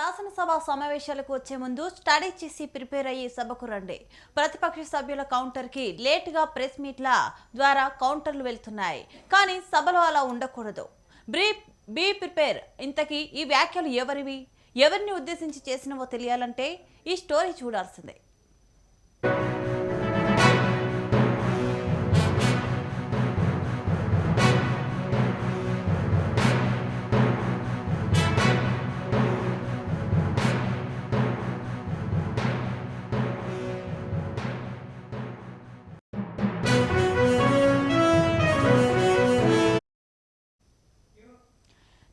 శాసనసభ సమావేశాలకు వచ్చే ముందు స్టడీ చేసి ప్రిపేర్ అయ్యి సభకు రండి. ప్రతిపక్ష సభ్యుల కౌంటర్కి లేటుగా ప్రెస్ మీట్ల ద్వారా కౌంటర్లు వెళ్తున్నాయి. కానీ సభలో అలా ఉండకూడదు. Be prepare. ఇంతకీ ఈ వ్యాఖ్యలు ఎవరివి, ఎవరిని ఉద్దేశించి చేసినవో తెలియాలంటే ఈ స్టోరీ చూడాల్సిందే.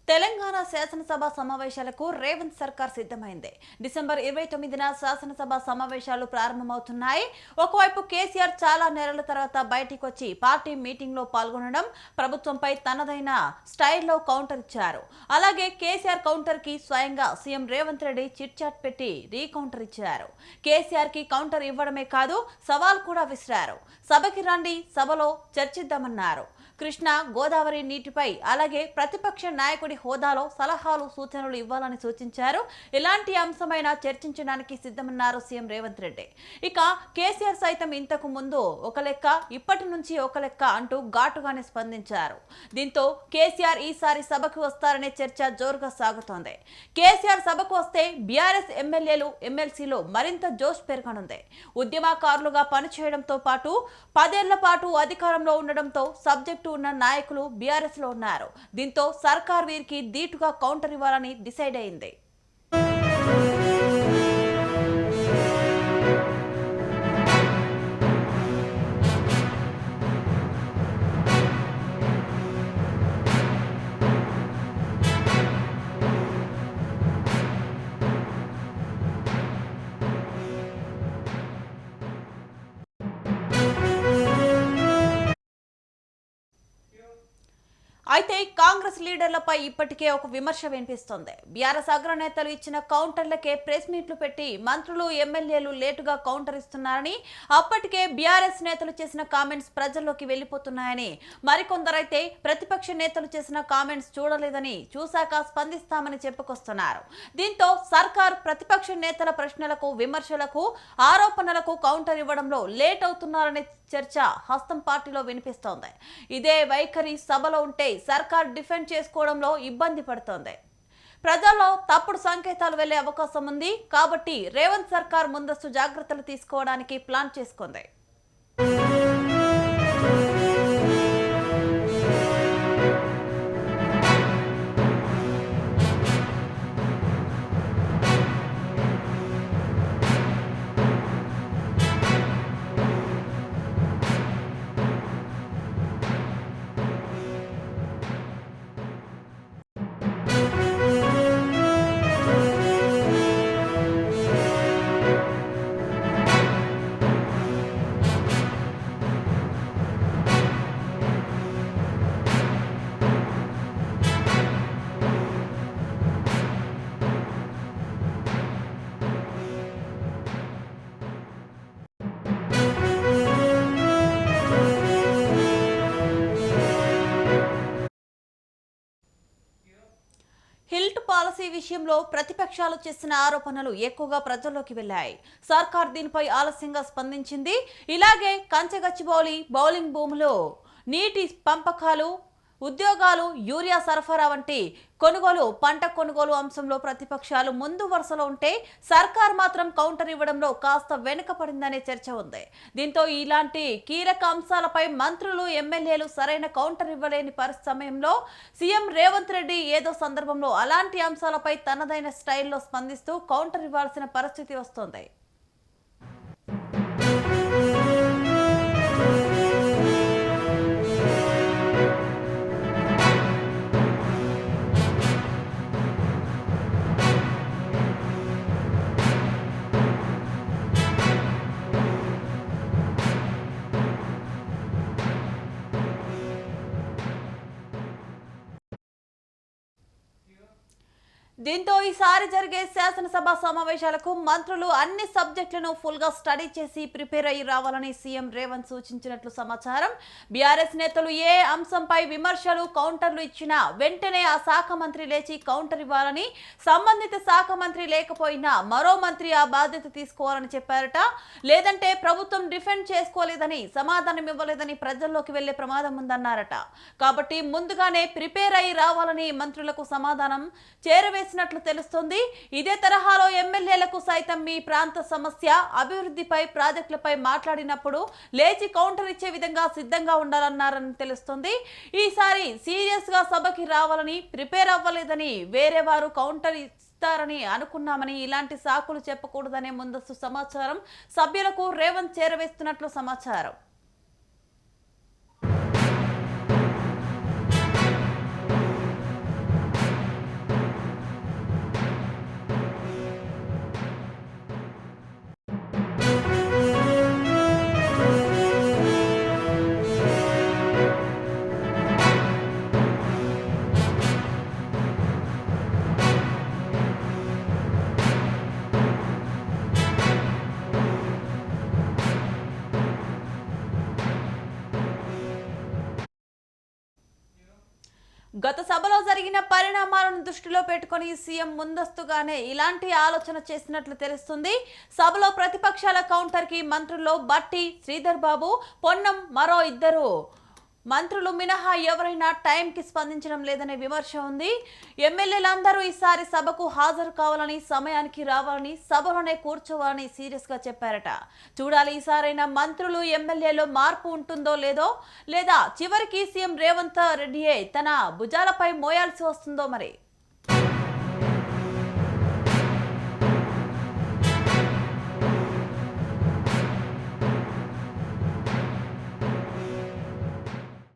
తెలంగాణ శాసనసభ సమావేశాలకు రేవంత్ సర్కార్ సిద్ధమైంది. డిసెంబర్ 29న శాసనసభ సమావేశాలు ప్రారంభమవుతున్నాయి. ఒకవైపు కేసీఆర్ చాలా నెలల తర్వాత బయటికి వచ్చి పార్టీ మీటింగ్ లో పాల్గొనడం, ప్రభుత్వంపై తనదైన స్టైల్లో కౌంటర్ ఇచ్చారు. అలాగే కేసీఆర్ కౌంటర్ కి స్వయంగా CM Revanth Reddy chit chat పెట్టి రీకౌంటర్ ఇచ్చారు. కేసీఆర్ కి కౌంటర్ ఇవ్వడమే కాదు, సవాల్ కూడా విసిరారు. సభకి రండి, సభలో చర్చిద్దామన్నారు. కృష్ణా గోదావరి నీటిపై అలాగే ప్రతిపక్ష నాయకుడి హోదాలో సలహాలు సూచనలు ఇవ్వాలని సూచించారు. ఇలాంటి అంశమైనా చర్చించడానికి సిద్ధమన్నారు సీఎం రేవంత్ రెడ్డి. ఇక కేసీఆర్ సైతం ఇంతకు ముందు ఒక లెక్క, ఇప్పటి నుంచి ఒక లెక్క అంటూ ఘాటుగానే స్పందించారు. దీంతో కేసీఆర్ ఈసారి సభకు వస్తారనే చర్చ జోరుగా సాగుతోంది. కేసీఆర్ సభకు వస్తే బీఆర్ఎస్ ఎమ్మెల్యేలు, ఎమ్మెల్సీలు మరింత జోష్ పెరగనుంది. ఉద్యమకారులుగా పనిచేయడంతో పాటు 10 ఏళ్ల పాటు అధికారంలో ఉండడంతో సబ్జెక్టు ఉన్న నాయకులు బీఆర్ఎస్ లో ఉన్నారు. దీంతో సర్కార్ వీరికి ధీటుగా కౌంటర్ ఇవ్వాలని డిసైడ్ అయింది. అయితే కాంగ్రెస్ లీడర్లపై ఇప్పటికే ఒక విమర్శ వినిపిస్తోంది. బీఆర్ఎస్ అగ్రనేతలు ఇచ్చిన కౌంటర్లకే ప్రెస్ మీట్లు పెట్టి మంత్రులు, ఎమ్మెల్యేలు లేటుగా కౌంటర్ ఇస్తున్నారని, అప్పటికే బీఆర్ఎస్ నేతలు చేసిన కామెంట్స్ ప్రజల్లోకి వెళ్లిపోతున్నాయని, మరికొందరైతే ప్రతిపక్ష నేతలు చేసిన కామెంట్స్ చూడలేదని, చూశాక స్పందిస్తామని చెప్పుకొస్తున్నారు. దీంతో సర్కార్ ప్రతిపక్ష నేతల ప్రశ్నలకు, విమర్శలకు, ఆరోపణలకు కౌంటర్ ఇవ్వడంలో లేట్ అవుతున్నారనే చర్చ హస్తం పార్టీలో వినిపిస్తోంది. ఇదే వైఖరి సభలో ఉంటే సర్కార్ డిఫెండ్ చేసుకోవడంలో ఇబ్బంది పడుతోంది. ప్రజల్లో తప్పుడు సంకేతాలు వెళ్లే అవకాశం ఉంది. కాబట్టి రేవంత్ సర్కార్ ముందస్తు జాగ్రత్తలు తీసుకోవడానికి ప్లాన్ చేసుకుంది. హిల్ట్ పాలసీ విషయంలో ప్రతిపక్షాలు చేసిన ఆరోపణలు ఎక్కువగా ప్రజల్లోకి వెళ్లాయి. సర్కార్ దీనిపై ఆలస్యంగా స్పందించింది. ఇలాగే కంచెగచ్చిబౌలి, బౌలింగ్ భూములు, నీటి పంపకాలు, ఉద్యోగాలు, యూరియా సరఫరా వంటి కొనుగోలు, పంట కొనుగోలు అంశంలో ప్రతిపక్షాలు ముందు వరుసలో ఉంటే సర్కార్ మాత్రం కౌంటర్ ఇవ్వడంలో కాస్త వెనుకపడిందనే చర్చ ఉంది. దీంతో ఇలాంటి కీలక అంశాలపై మంత్రులు, ఎమ్మెల్యేలు సరైన కౌంటర్ ఇవ్వలేని సమయంలో సీఎం రేవంత్ రెడ్డి ఏదో సందర్భంలో అలాంటి అంశాలపై తనదైన స్టైల్లో స్పందిస్తూ కౌంటర్ ఇవ్వాల్సిన పరిస్థితి వస్తోంది. దీంతో ఈసారి జరిగే శాసనసభ సమావేశాలకు మంత్రులు అన్ని సబ్జెక్టులను ఫుల్ గా స్టడీ చేసి ప్రిపేర్ అయ్యి రావాలని సీఎం రేవంత్ సూచించినట్లు సమాచారం. బీఆర్ఎస్ నేతలు ఏ అంశంపై విమర్శలు కౌంటర్లు ఇచ్చినా వెంటనే ఆ శాఖ మంత్రి లేచి కౌంటర్ ఇవ్వాలని, సంబంధిత శాఖ మంత్రి లేకపోయినా మరో మంత్రి ఆ బాధ్యత తీసుకోవాలని చెప్పారట. లేదంటే ప్రభుత్వం డిఫెండ్ చేసుకోలేదని, సమాధానం ఇవ్వలేదని ప్రజల్లోకి వెళ్లే ప్రమాదం ఉందన్నారట. కాబట్టి ముందుగానే ప్రిపేర్ అయ్యి రావాలని మంత్రులకు సమాధానం చేరవేసినట్లు తెలుస్తుంది. ఇదే తరహాలో ఎమ్మెల్యేలకు సైతం మీ ప్రాంత సమస్య, అభివృద్ధిపై, ప్రాజెక్టులపై మాట్లాడినప్పుడు లేచి కౌంటర్ ఇచ్చే విధంగా సిద్ధంగా ఉండాలన్నారని తెలుస్తుంది. ఈసారి సీరియస్ గా సభకి రావాలని, ప్రిపేర్ అవ్వలేదని, వేరే వారు కౌంటర్ ఇస్తారని అనుకున్నామని, ఇలాంటి సాకులు చెప్పకూడదనే ముందస్తు సమాచారం సభ్యులకు రేవంత్ చేరవేస్తున్నట్లు సమాచారం. గత సభలో జరిగిన పరిణామాలను దృష్టిలో పెట్టుకుని సీఎం ముందస్తుగానే ఇలాంటి ఆలోచన చేసినట్లు తెలుస్తుంది. సభలో ప్రతిపక్షాల కౌంటర్ కి మంత్రుల్లో బట్టి, శ్రీధర్ బాబు, పొన్నం మరో ఇద్దరు మంత్రులు మినహా ఎవరైనా టైంకి స్పందించడం లేదనే విమర్శ ఉంది. ఎమ్మెల్యేలందరూ ఈసారి సభకు హాజరు కావాలని, సమయానికి రావాలని, సభలోనే కూర్చోవాలని సీరియస్ గా చెప్పారట. చూడాలి ఈసారైనా మంత్రులు, ఎమ్మెల్యేలో మార్పు ఉంటుందో లేదో, లేదా చివరికి సీఎం రేవంత్ రెడ్డియే తన భుజాలపై మోయాల్సి వస్తుందో మరి.